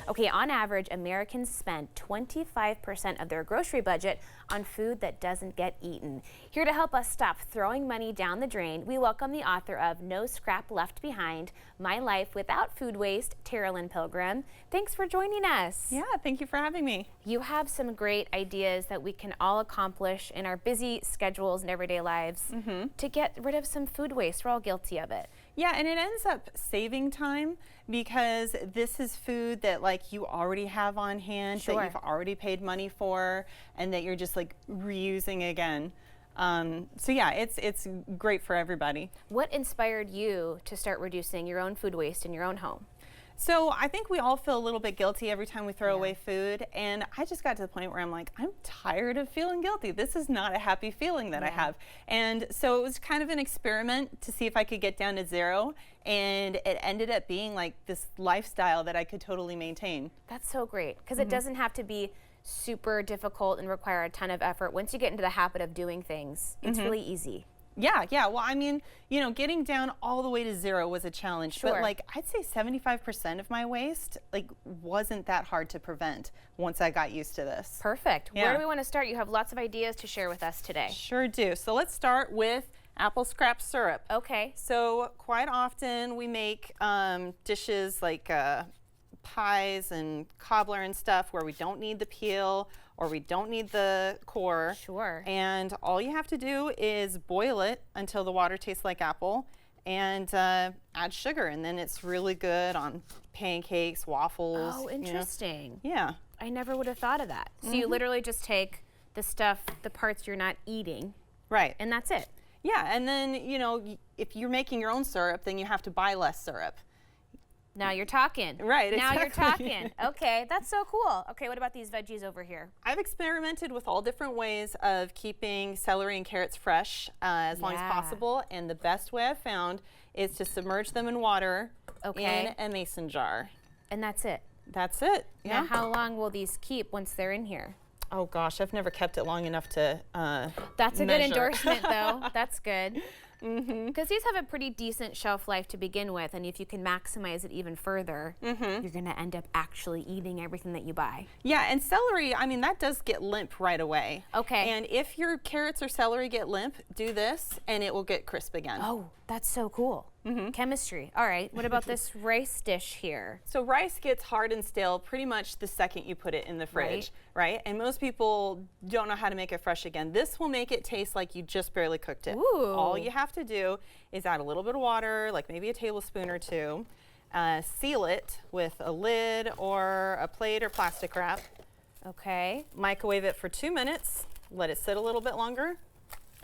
Okay, on average, Americans spend 25% of their grocery budget on food that doesn't get eaten. Here to help us stop throwing money down the drain, we welcome the author of No Scrap Left Behind, My Life Without Food Waste, Teralyn Pilgrim. Thanks for joining us. Yeah, thank you for having me. You have some great ideas that we can all accomplish in our busy schedules and everyday lives to get rid of some food waste. We're all guilty of it. Yeah, and it ends up saving time because this is food that like you already have on hand, that you've already paid money for, and that you're just like reusing again. So yeah, it's great for everybody. What inspired you to start reducing your own food waste in your own home? So I think we all feel a little bit guilty every time we throw away food, and I just got to the point where I'm like, I'm tired of feeling guilty. This is not a happy feeling that I have. And so it was kind of an experiment to see if I could get down to zero, and it ended up being like this lifestyle that I could totally maintain. That's so great, because it doesn't have to be super difficult and require a ton of effort. Once you get into the habit of doing things, it's really easy. Yeah. Well, I mean, you know, getting down all the way to zero was a challenge, but like I'd say 75% of my waste like wasn't that hard to prevent once I got used to this. Perfect. Where do we want to start? You have lots of ideas to share with us today. Sure do. So let's start with apple scrap syrup. Okay. So quite often we make dishes like pies and cobbler and stuff where we don't need the peel or we don't need the core. Sure. And all you have to do is boil it until the water tastes like apple and add sugar, and then it's really good on pancakes, waffles. Oh, interesting. You know? Yeah. I never would have thought of that. So you literally just take the stuff, the parts you're not eating. Right. And that's it. Yeah, and then, you know, if you're making your own syrup, then you have to buy less syrup. Now you're talking. Right, Now you're exactly. talking. Okay, that's so cool. Okay, what about these veggies over here? I've experimented with all different ways of keeping celery and carrots fresh as long as possible, and the best way I've found is to submerge them in water in a mason jar. And that's it? That's it. Yeah. Now how long will these keep once they're in here? Oh gosh, I've never kept it long enough to That's a measure. good endorsement though. That's good. Because these have a pretty decent shelf life to begin with, and if you can maximize it even further, you're going to end up actually eating everything that you buy. Yeah, and celery, I mean, that does get limp right away. Okay. And if your carrots or celery get limp, do this and it will get crisp again. Oh, that's so cool. Chemistry. All right, what about this rice dish here? So rice gets hard and stale pretty much the second you put it in the fridge, right? And most people don't know how to make it fresh again. This will make it taste like you just barely cooked it. Ooh. All you have to do is add a little bit of water, like maybe a tablespoon or two, seal it with a lid or a plate or plastic wrap. Okay. Microwave it for 2 minutes, let it sit a little bit longer,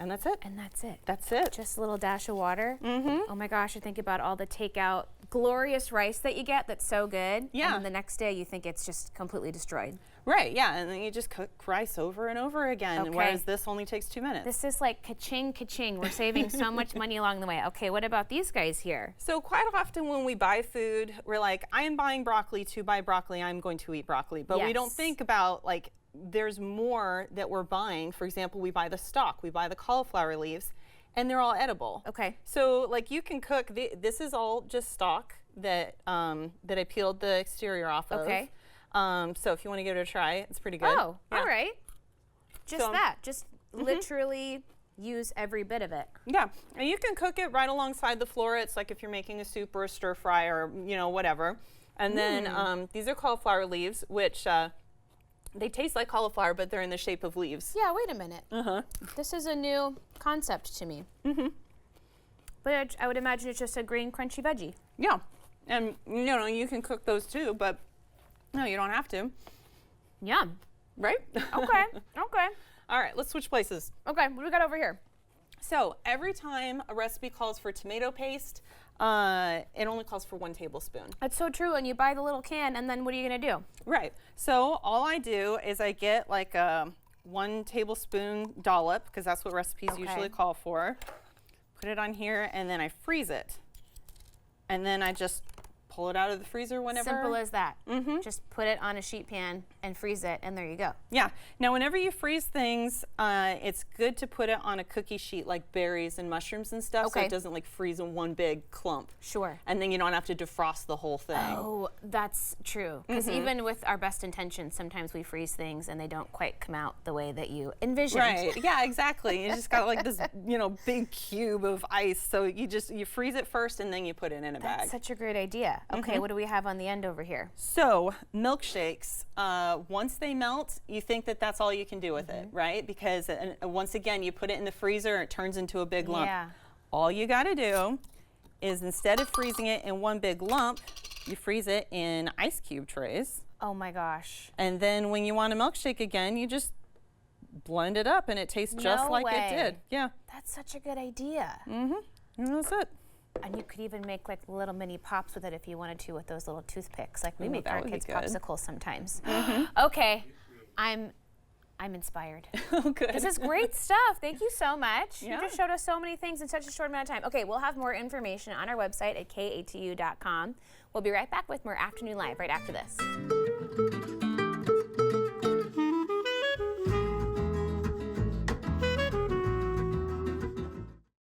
and that's it. And that's it. That's it. Just a little dash of water. Oh my gosh, I think about all the takeout glorious rice that you get that's so good. Yeah. And then the next day you think it's just completely destroyed. Right, yeah, and then you just cook rice over and over again, whereas this only takes 2 minutes. This is like ka-ching, ka-ching. We're saving so much money along the way. Okay, what about these guys here? So quite often when we buy food, we're like, I am buying broccoli to buy broccoli, I'm going to eat broccoli. But we don't think about like, there's more that we're buying. For example, we buy the stalk, we buy the cauliflower leaves, and they're all edible. Okay. So like you can cook, this is all just stalk that, that I peeled the exterior off of. Okay. So if you want to give it a try, it's pretty good. Oh, all right. Just that, just literally use every bit of it. Yeah, and you can cook it right alongside the florets, like if you're making a soup or a stir fry or, you know, whatever. And then these are cauliflower leaves, which they taste like cauliflower, but they're in the shape of leaves. Yeah, wait a minute. This is a new concept to me. But I would imagine it's just a green, crunchy veggie. Yeah, and you know, you can cook those too, but no, you don't have to. Yum. Right? Okay, okay. All right, let's switch places. Okay, what do we got over here? So every time a recipe calls for tomato paste, it only calls for 1 tablespoon. That's so true, and you buy the little can, and then what are you gonna do? Right, so all I do is I get like a 1 tablespoon dollop, because that's what recipes usually call for. Put it on here, and then I freeze it. And then I just pull it out of the freezer whenever. Simple as that. Just put it on a sheet pan and freeze it, and there you go. Yeah. Now, whenever you freeze things, it's good to put it on a cookie sheet like berries and mushrooms and stuff, so Okay. it doesn't like freeze in one big clump. Sure. And then you don't have to defrost the whole thing. Oh, that's true. Because even with our best intentions, sometimes we freeze things and they don't quite come out the way that you envisioned. Right. Yeah, exactly. You just got like this, big cube of ice. So you freeze it first and then you put it in a bag. That's such a great idea. Okay, what do we have on the end over here? So milkshakes, once they melt, you think that that's all you can do with it, right? Because once again, you put it in the freezer, it turns into a big lump. Yeah. All you got to do is instead of freezing it in one big lump, you freeze it in ice cube trays. Oh my gosh. And then when you want a milkshake again, you just blend it up and it tastes just No like way. it did. Yeah. That's such a good idea. And that's it. And you could even make like little mini pops with it if you wanted to with those little toothpicks. Like we Ooh, make that our would be kids good. popsicles sometimes. Okay, I'm inspired. Oh, good. This is great stuff. Thank you so much. Yeah. You just showed us so many things in such a short amount of time. Okay, we'll have more information on our website at katu.com. We'll be right back with more Afternoon Live right after this.